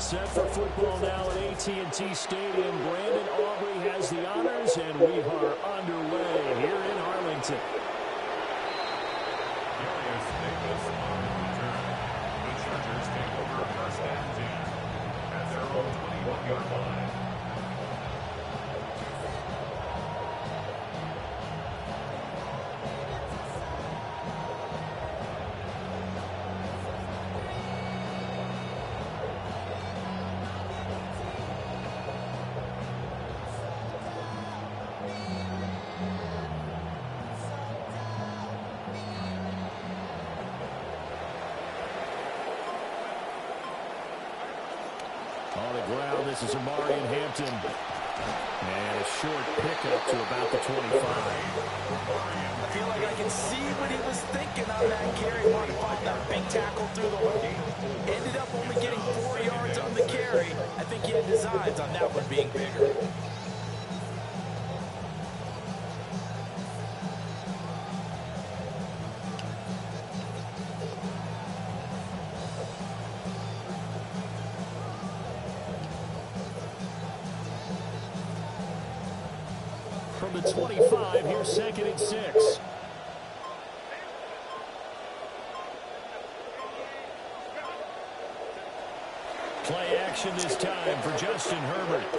Set for football now at AT&T Stadium. Brandon Aubrey has the honors, and we are underway here in Arlington. The Chargers take over first and 10 at their own 21-yard line. On the ground, this is Amari in Hampton. And a short pickup to about the 25. I feel like I can see what he was thinking on that carry. Wanted to find that big tackle through the hole. Ended up only getting 4 yards on the carry. I think he had designs on that one being bigger. From the 25, here's 2nd and 6. Play action this time for Justin Herbert.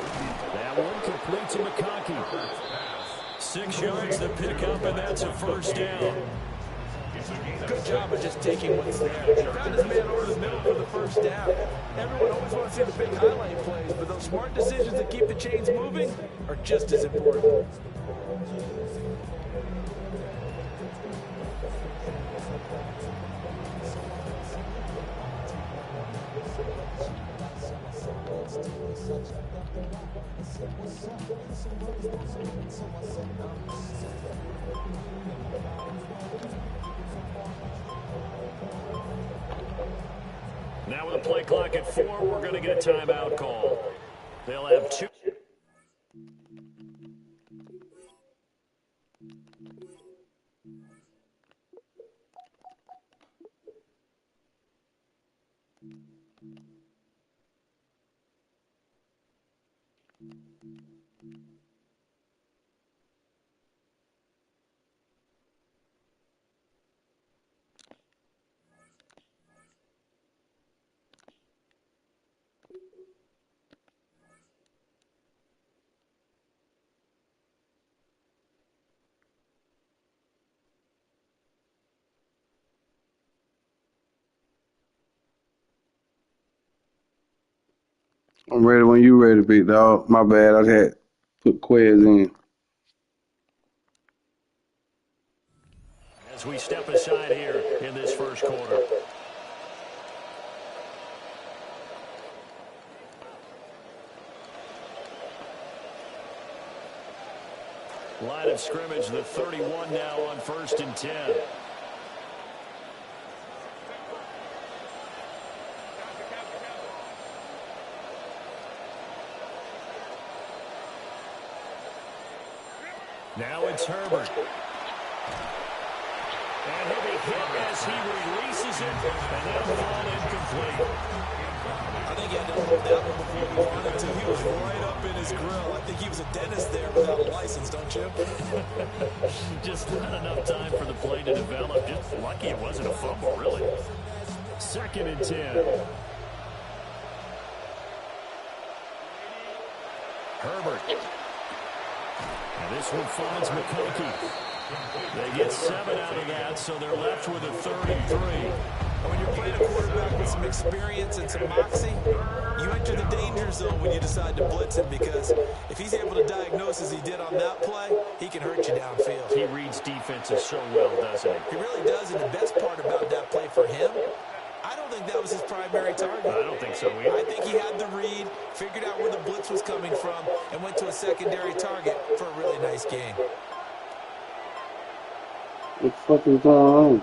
That one complete to McConkey. 6 yards to pick up, and that's a first down. Good job of just taking what's there. He found his man over the middle for the first down. Everyone always wants to see the big highlight plays, but those smart decisions that keep the chains moving are just as important. Now with a play clock at 4, we're going to get a timeout call. They'll have 2. I'm ready when you ready, big dog. My bad. I had put Quez in. As we step aside here in this first quarter. Line of scrimmage, the 31 now on 1st and 10. Now it's Herbert. And he'll be hit as he releases it, and that'll fall incomplete. I think he had to hold that one before he wanted to. He was right up in his grill. I think he was a dentist there without a license, don't you? Just not enough time for the play to develop. Just lucky it wasn't a fumble, really. 2nd and 10. Herbert. And this one finds McConkey. They get 7 out of that, so they're left with a 3rd and 3. When you're playing a quarterback with some experience and some moxie, you enter the danger zone when you decide to blitz him, because if he's able to diagnose as he did on that play, he can hurt you downfield. He reads defenses so well, doesn't he? He really does, and the best part about that play for him, I don't think that was his primary target. I don't think so either. I think he had the read, figured out where the blitz was coming from, and went to a secondary target for a really nice game. What the fuck is going on?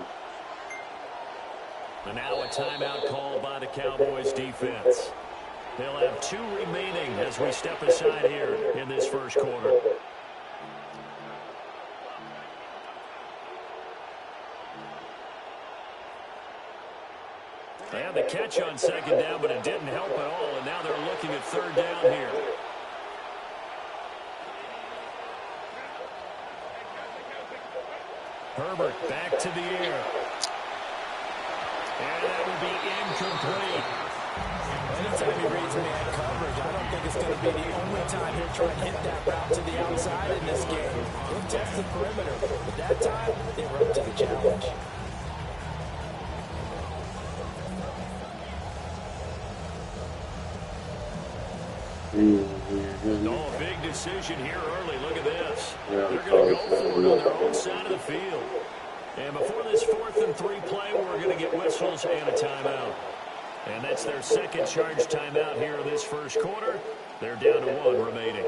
And now a timeout called by the Cowboys defense. They'll have 2 remaining as we step aside here in this first quarter. They had the catch on second down, but it didn't help at all, and now they're looking at third down here. Herbert back to the air. And that will be incomplete. Anytime he reads man coverage, I don't think it's going to be the only time he'll try to hit that route to the outside in this game. He'll test the perimeter, but that time, they were up to the challenge. No, a big decision here early. Look at this. They're going to go for it on their own side of the field. And before this 4th and 3 play, we're going to get whistles and a timeout. And that's their second charge timeout here in this first quarter. They're down to 1 remaining.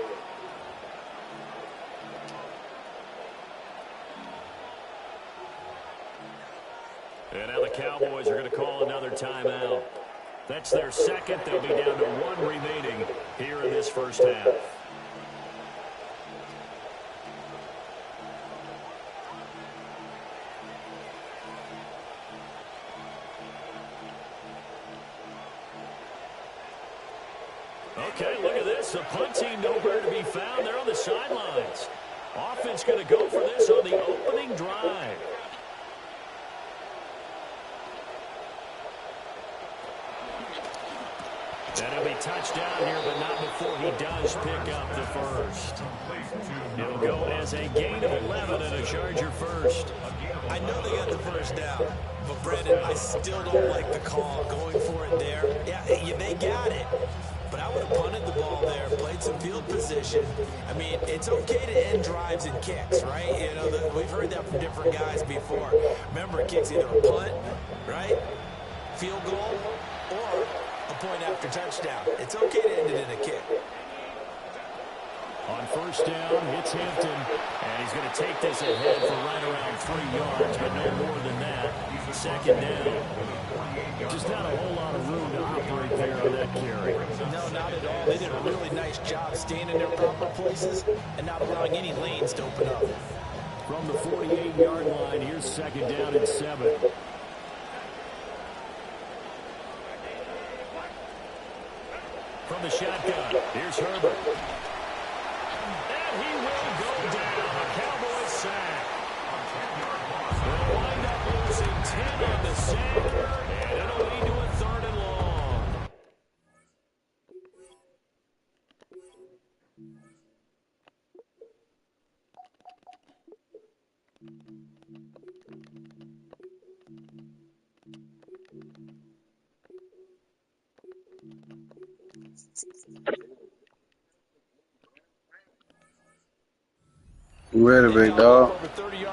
And now the Cowboys are going to call another timeout. That's their second. They'll be down to 1 remaining here in this first half. Okay, look at this. The punt team nowhere to be found. They're on the sidelines. Offense going to go for this on the opening drive. And it'll be touchdown here, but not before he does pick up the first. It'll go as a gain of 11 and a Charger first. I know they got the first down, but Brandon, I still don't like the call going for it there. Yeah, they got it. But I would have punted the ball there, played some field position. I mean, it's okay to end drives and kicks, right? You know, we've heard that from different guys before. Remember, a kick's either a punt, right, field goal, or a point after touchdown. It's okay to end it in a kick. On first down, it's Hampton, and he's going to take this ahead for right around 3 yards, but no more than that. Second down. Just not a whole lot of room to operate there on that carry. No, not at all. They did a really nice job staying in their proper places and not allowing any lanes to open up. From the 48-yard line, here's second down and 7. From the shotgun, here's Herbert. And he will go down. A Cowboys sack. They'll wind up losing 10 on the sack, and it'll lead to a 3rd and long. I'm ready, big dog.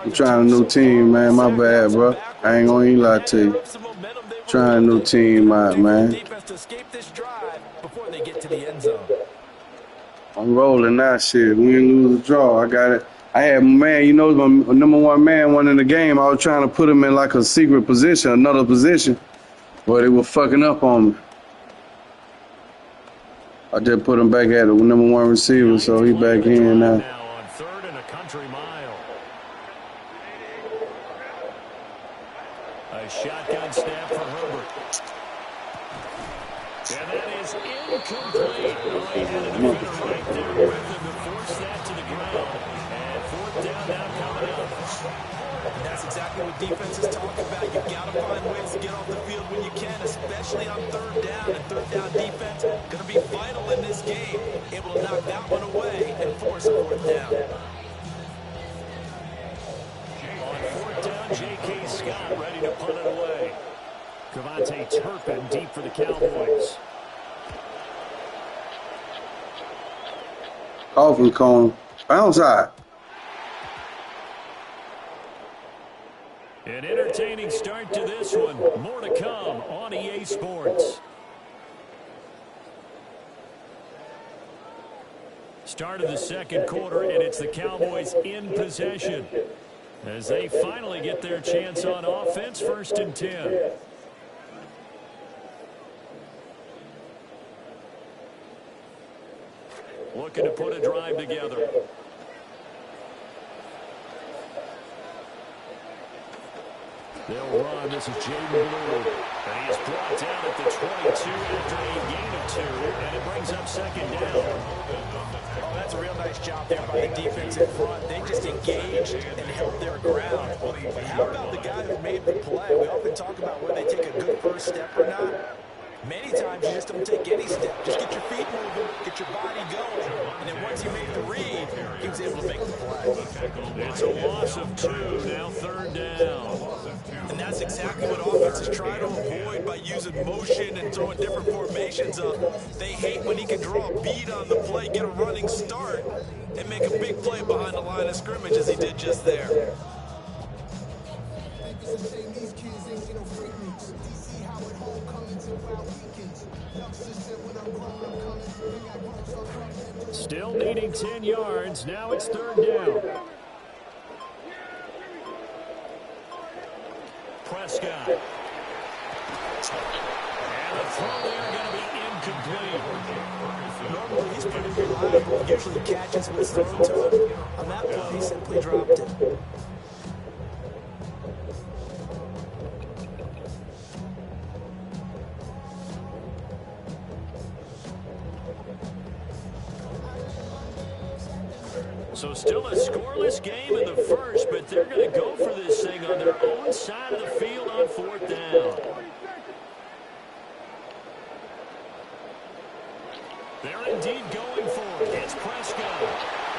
I'm trying a new team, man. My bad, bro. I ain't gonna even lie to you. Trying a new team out, man. I'm rolling that shit. We ain't lose a draw. I got it. I had my man, you know, my number 1 man won in the game. I was trying to put him in like a secret position, another position, but they were fucking up on me. I just put him back at the number 1 receiver, so he back in now. On 3rd and a country mile. A shotgun snap for Herbert. And that is incomplete. Oh, he had a defender right there with him to force that to the ground. And 4th down now coming up. And that's exactly what defenses talk about. You've got to find ways to get off the field when you can, especially on 3rd down. And 3rd down defense going to be vital in this game. Able to knock that one away and force a 4th down. On 4th down, J.K. Scott ready to punt it away. Cavante Turpin deep for the Cowboys. Coffin cone. Bounce out. An entertaining start to this one. More to come on EA Sports. Start of the second quarter, and it's the Cowboys in possession as they finally get their chance on offense. 1st and 10. Looking to put a drive together. They'll run. This is Jaden Blue. And he's brought down at the 22 after a gain of 2. And it brings up second down. Oh, that's a real nice job there by the defense in front. They just engaged and held their ground. But how about the guy who made the play? We often talk about whether they take a good first step or not. Many times you just don't take any step. Just get your feet moving, get your body going, and then once you make the read, he was able to make the play. It's a loss of 2, now third down. And that's exactly what offenses try to avoid by using motion and throwing different formations up. They hate when he can draw a bead on the play, get a running start, and make a big play behind the line of scrimmage as he did just there. Still needing 10 yards. Now it's third down. Prescott. And the throw there going to be incomplete. Normally he's pretty reliable. Usually catches what's thrown to him. On that play, he simply dropped it. So still a scoreless game in the first, but they're going to go for this thing on their own side of the field on fourth down. They're indeed going for it. It's Prescott.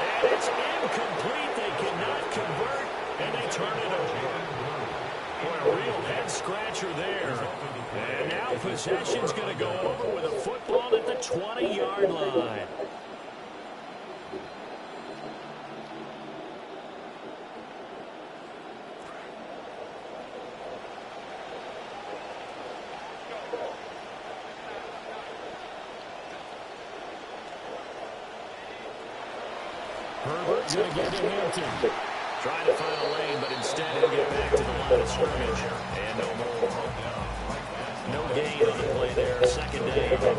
And it's incomplete. They cannot convert, and they turn it over. Boy, a real head-scratcher there. And now possession's going to go over with a football at the 20-yard line. Herbert's going to get to Hampton. Trying to find a lane, but instead he'll get back to the line of scrimmage. And no more. No gain on the play there. Second down.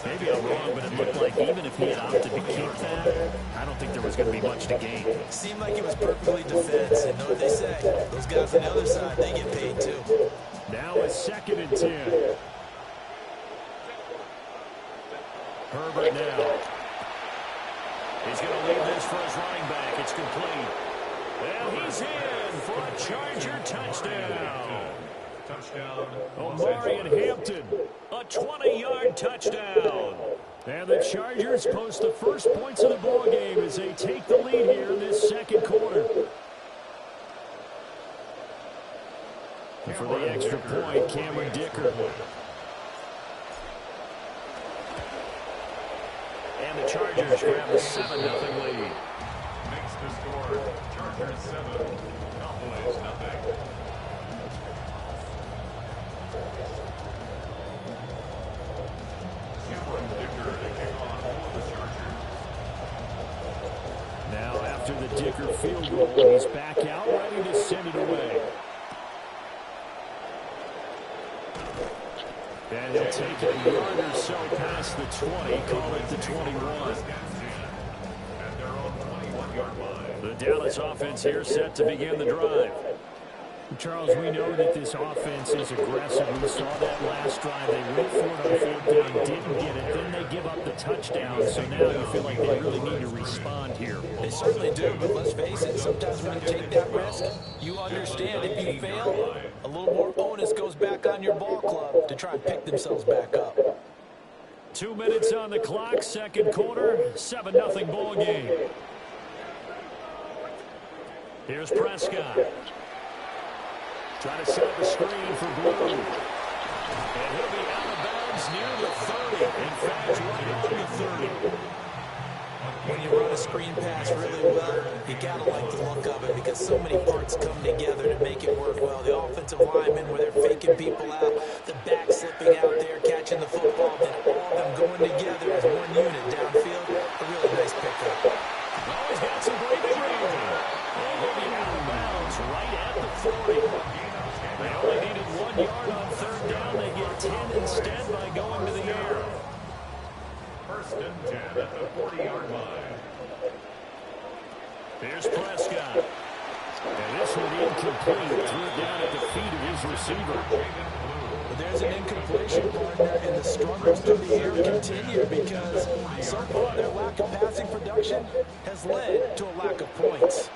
Maybe I'm wrong, but it looked like even if he had opted to keep that, I don't think there was going to be much to gain. Seemed like it was perfectly defense. And know what they say? Those guys on the other side, they get paid too. Now it's 2nd and 10. Herbert now. He's going to leave this for his running back. It's complete. And he's in for a Charger touchdown. Omari and Hampton, a 20-yard touchdown. And the Chargers post the first points of the ball game as they take the lead here in this second quarter. And for the extra point, Cameron Dicker. And the Chargers grab the 7-0 lead. Makes the score. Chargers 7, Cowboys nothing. Cameron Dicker to kick off for the Chargers. Now after the Dicker field goal, he's back out ready to send it away. And he'll take it a yard or so past the 20, call it the 21. At their own 21-yard line. The Dallas offense here set to begin the drive. Charles, we know that this offense is aggressive. We saw that last drive. They went for it on fourth down, didn't get it. Then they give up the touchdown. So now you feel like they really need to respond here. They certainly do, but let's face it, sometimes when you take that risk, you understand if you fail, a little more onus goes back on your ball club to try and pick themselves back up. 2 minutes on the clock, second quarter, 7-0 ball game. Here's Prescott. Trying to set up a screen for Blue. And he'll be out of bounds near the 30. In fact, right on the 30. When you run a screen pass really well, you got to like the look of it because so many parts come together to make it work well. The offensive linemen, where they're faking people out, the back slipping out there, catching the football, then all of them going together as one unit downfield. A really nice pickup. Oh, he's got some breathing room. And he'll be out of bounds right at the 40. They only needed 1 yard on third down. They get 10 instead by going to the air. First and 10 at the 40-yard line. Here's Prescott. And this one incomplete. Threw it down at the feet of his receiver. But there's an incompletion, partner, and the struggles through the air continue because so far their lack of passing production has led to a lack of points.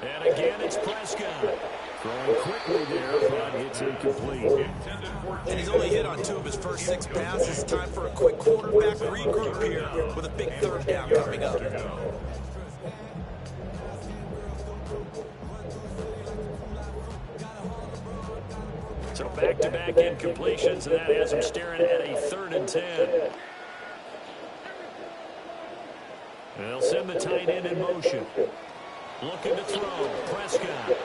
And again, it's Prescott. Throwing quickly there, but it's incomplete. And he's only hit on 2 of his first 6 passes. Time for a quick quarterback regroup here with a big 3rd down coming up. So back-to-back incompletions, and that has him staring at a 3rd and 10. And they'll send the tight end in motion. Looking to throw. Prescott.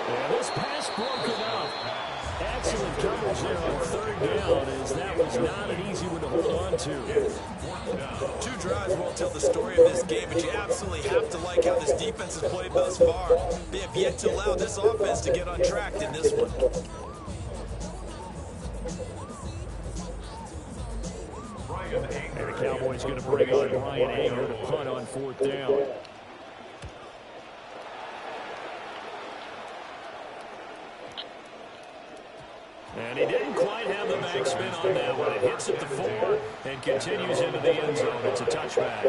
And this pass broken up. Excellent coverage there on 3rd down, as that was not an easy one to hold on to. 2 drives won't tell the story of this game, but you absolutely have to like how this defense has played thus far. They have yet to allow this offense to get untracked in this one. And the Cowboys going to bring on Brian Anger to punt on 4th down. And he didn't quite have the backspin on that one. It hits at the 4 and continues into the end zone. It's a touchback.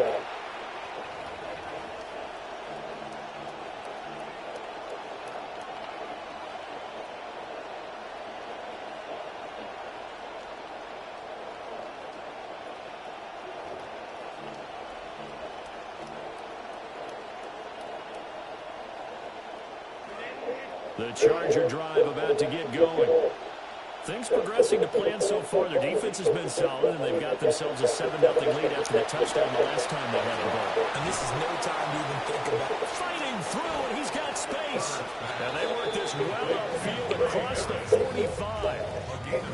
The Charger drive about to get going. Things progressing to plan so far. Their defense has been solid, and they've got themselves a 7-0 lead after the touchdown the last time they had the ball. And this is no time to even think about it. Fighting through, and he's got space. And they work this well upfield across the 45.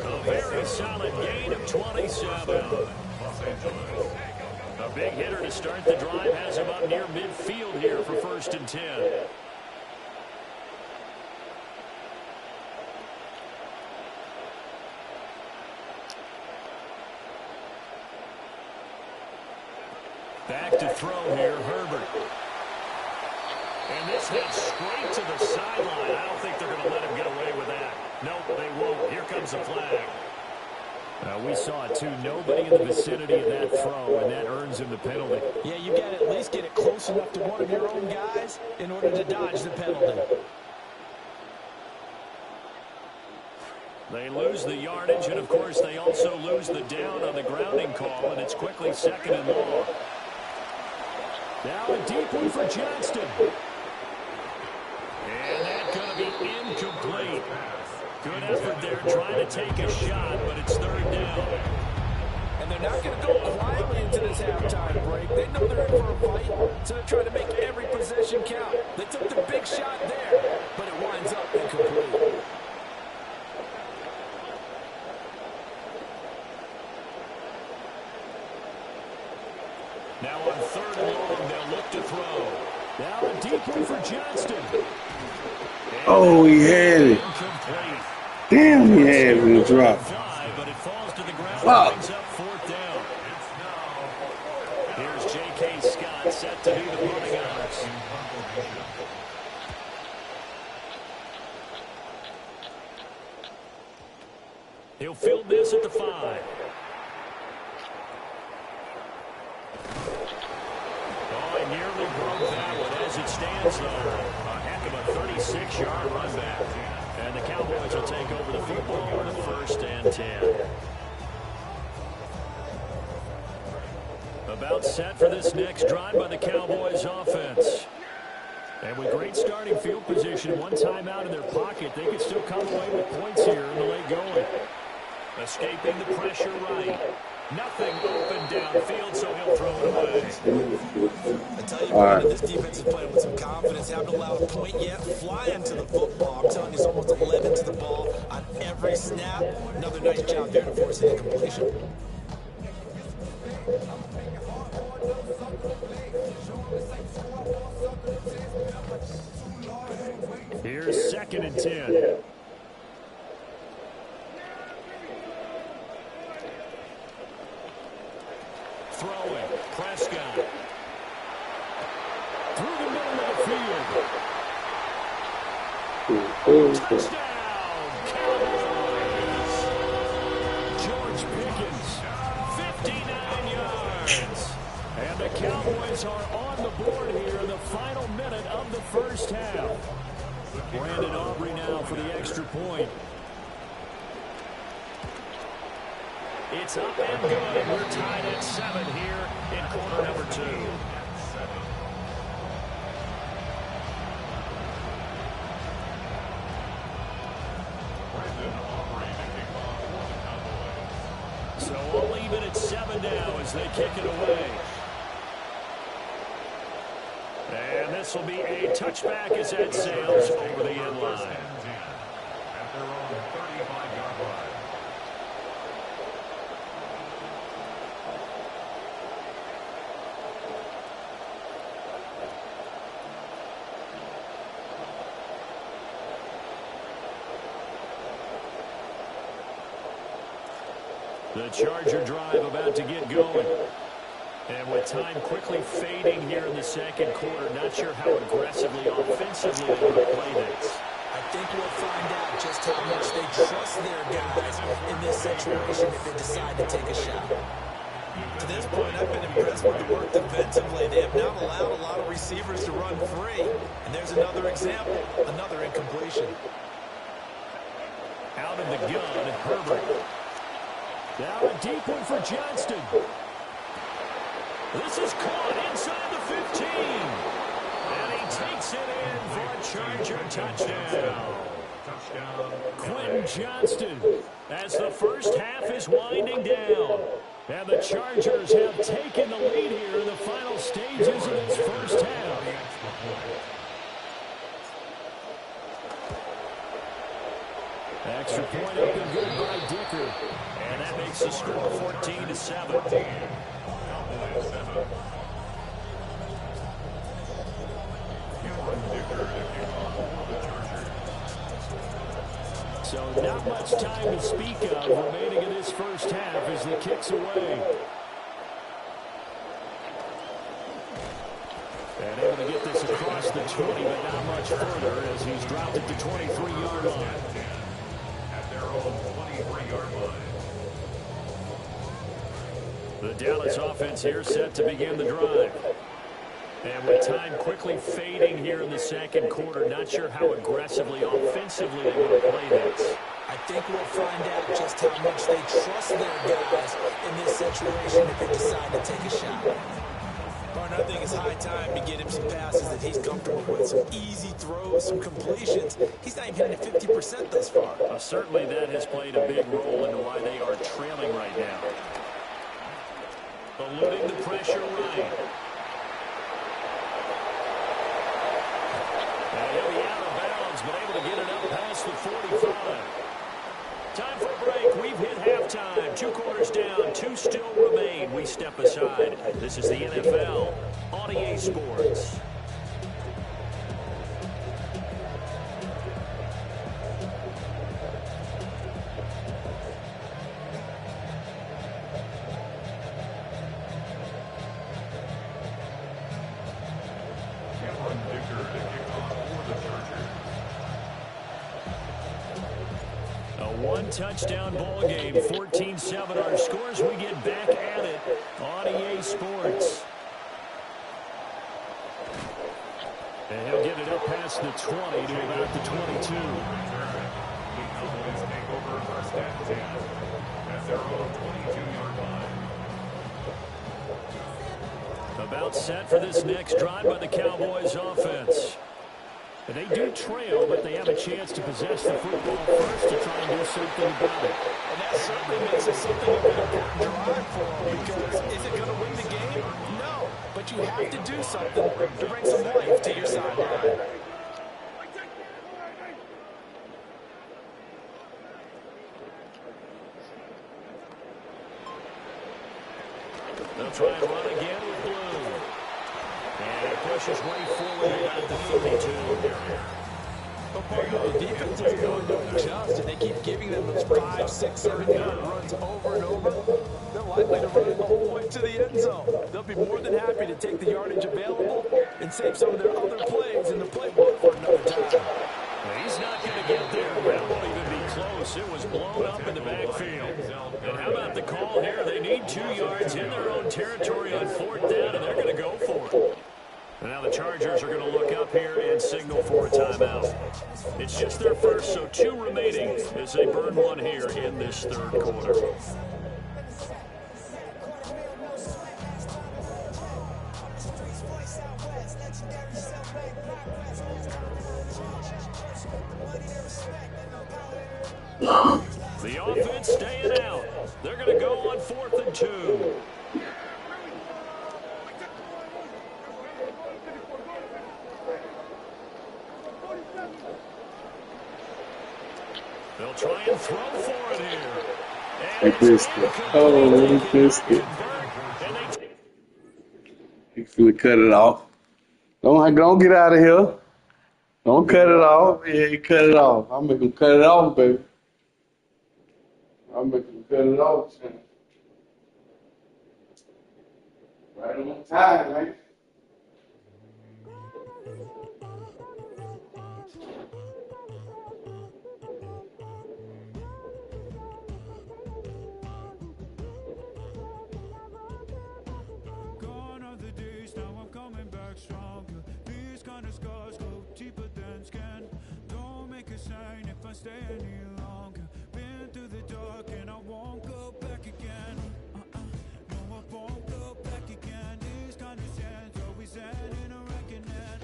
A very solid gain of 27. A big hitter to start the drive has him up near midfield here for 1st and 10. Back to throw here, Herbert. And this hits straight to the sideline. I don't think they're going to let him get away with that. Nope, they won't. Here comes the flag. We saw it, too. Nobody in the vicinity of that throw, and that earns him the penalty. Yeah, you got to at least get it close enough to one of your own guys in order to dodge the penalty. They lose the yardage, and, of course, they also lose the down on the grounding call, and it's quickly 2nd and long. Now a deep one for Johnston. And that's going to be incomplete. Good effort there trying to take a shot, but it's 3rd down. And they're not going to go quietly into this halftime break. They know they're in for a fight, so they're trying to make every possession count. They took the big shot there, but it winds up incomplete. Now on 3rd and long, they'll look to throw. Now a deep one for Johnston. Oh, he had it. Damn, he had it in the drop. But it falls to the ground Wow. and brings up 4th down. Here's J.K. Scott set to do the punting honors. He'll field this at the 5. Oh, he nearly broke that one. As it stands, though, a heck of a 36-yard run back. And the Cowboys will take over the football on the 1st and 10. About set for this next drive by the Cowboys offense. And with great starting field position, one timeout in their pocket, they could still come away with points here in the late going. Escaping the pressure right. Nothing open downfield, so he'll throw it away. I tell you what, this defense is playing with some confidence. Haven't allowed a point yet. Flying to the football. I'm telling you, it's almost 11 to the ball on every snap. Another nice job there to force an incompletion. Here's 2nd and 10. Throwing, Prescott. Through the middle of the field. Touchdown, Cowboys. George Pickens, 59 yards. And the Cowboys are on the board here in the final minute of the first half. Brandon Aubrey now for the extra point. It's up and good. We're tied at 7 here in quarter number 2. So all even at 7 now as they kick it away. And this will be a touchback as that sails over the end line. At their own 35-yard line. The Charger drive about to get going. And with time quickly fading here in the second quarter, not sure how aggressively, offensively they want to play this. I think we'll find out just how much they trust their guys in this situation if they decide to take a shot. To this point, I've been impressed with the work defensively. They have not allowed a lot of receivers to run free. And there's another example, another incompletion. Out of the gun, Herbert. Now a deep one for Johnston. This is caught inside the 15. And he takes it in for a Charger touchdown. Quentin Johnston as the first half is winding down. And the Chargers have taken the lead here in the final stages of this first half. Extra point up and good by Dicker. And that makes the score 14-7. So not much time to speak of remaining in this first half as the kick's away. And able to get this across the 20, but not much further as he's dropped at the 23-yard line. At their own 23-yard line. The Dallas offense here set to begin the drive. And with time quickly fading here in the second quarter, not sure how aggressively, offensively they want to play this. I think we'll find out just how much they trust their guys in this situation if they decide to take a shot. Barton, I think it's high time to get him some passes that he's comfortable with, some easy throws, some completions. He's not even hitting 50% thus far. Certainly that has played a big role into why they are trailing right now. Eluding the pressure right. And he'll be out of bounds, but able to get it up past the 45. Time for a break. We've hit halftime. 2 quarters down. 2 still remain. We step aside. This is the NFL on EA Sports. Touchdown ball game, 14-7 our scores. We get back at it on EA Sports. And he'll get it up past the 20 to about the 22. Cowboys take over first and 10 at their own 22-yard line. About set for this next drive by the Cowboys offense. They do trail, but they have a chance to possess the football first to try and do something about it. And that certainly makes it something of an important drive for them, because is it going to win the game? No, but you have to do something to bring some life to your sideline. They'll try and run again with Blue. And he pushes way forward at the 32. But the defense is going to adjust, and they keep giving them those 5, 6, 7-yard runs over and over. They're likely to run it the whole way to the end zone. They'll be more than happy to take the yardage available and save some of their other plays in the playbook for another time. He's close. It was blown up in the backfield. And how about the call here? They need 2 yards in their own territory on 4th down, and they're going to go for it. And now the Chargers are going to look up here and signal for a timeout. It's just their first, so 2 remaining as they burn one here in this 3rd quarter. The offense staying out. They're going to go on 4th and 2. They'll try and throw for it here. They missed it. Oh, they missed it. He's gonna cut it off. Don't get out of here. Don't cut it off. Yeah, he cut it off. I'm making him cut it off, baby. I'm making him cut it off, son. Right on time, man. Stay any longer. Been through the dark and I won't go back again. No, I won't go back again. These kind of sands always end in a reckoning.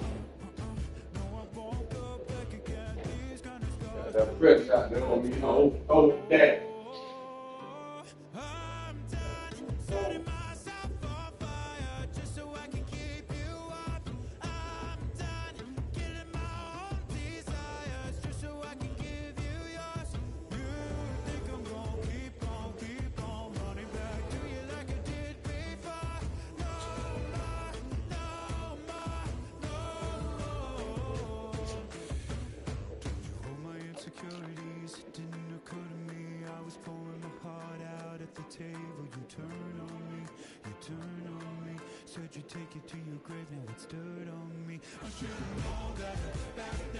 No, I won't go back again. These kind of scars. That fresh out there on me, you know, hold that. I'm done setting myself on fire just so I can keep you up. I'm done killing my own desires just so I can give you yours. You think I'm gonna keep on running back to you like I did before? No more, no more, no. You hold my insecurities, it didn't occur to me. I was pouring my heart out at the table. You turn on me, you turn on me. Said you'd take it to your grave, now it's dirt on me. I should've known that back then.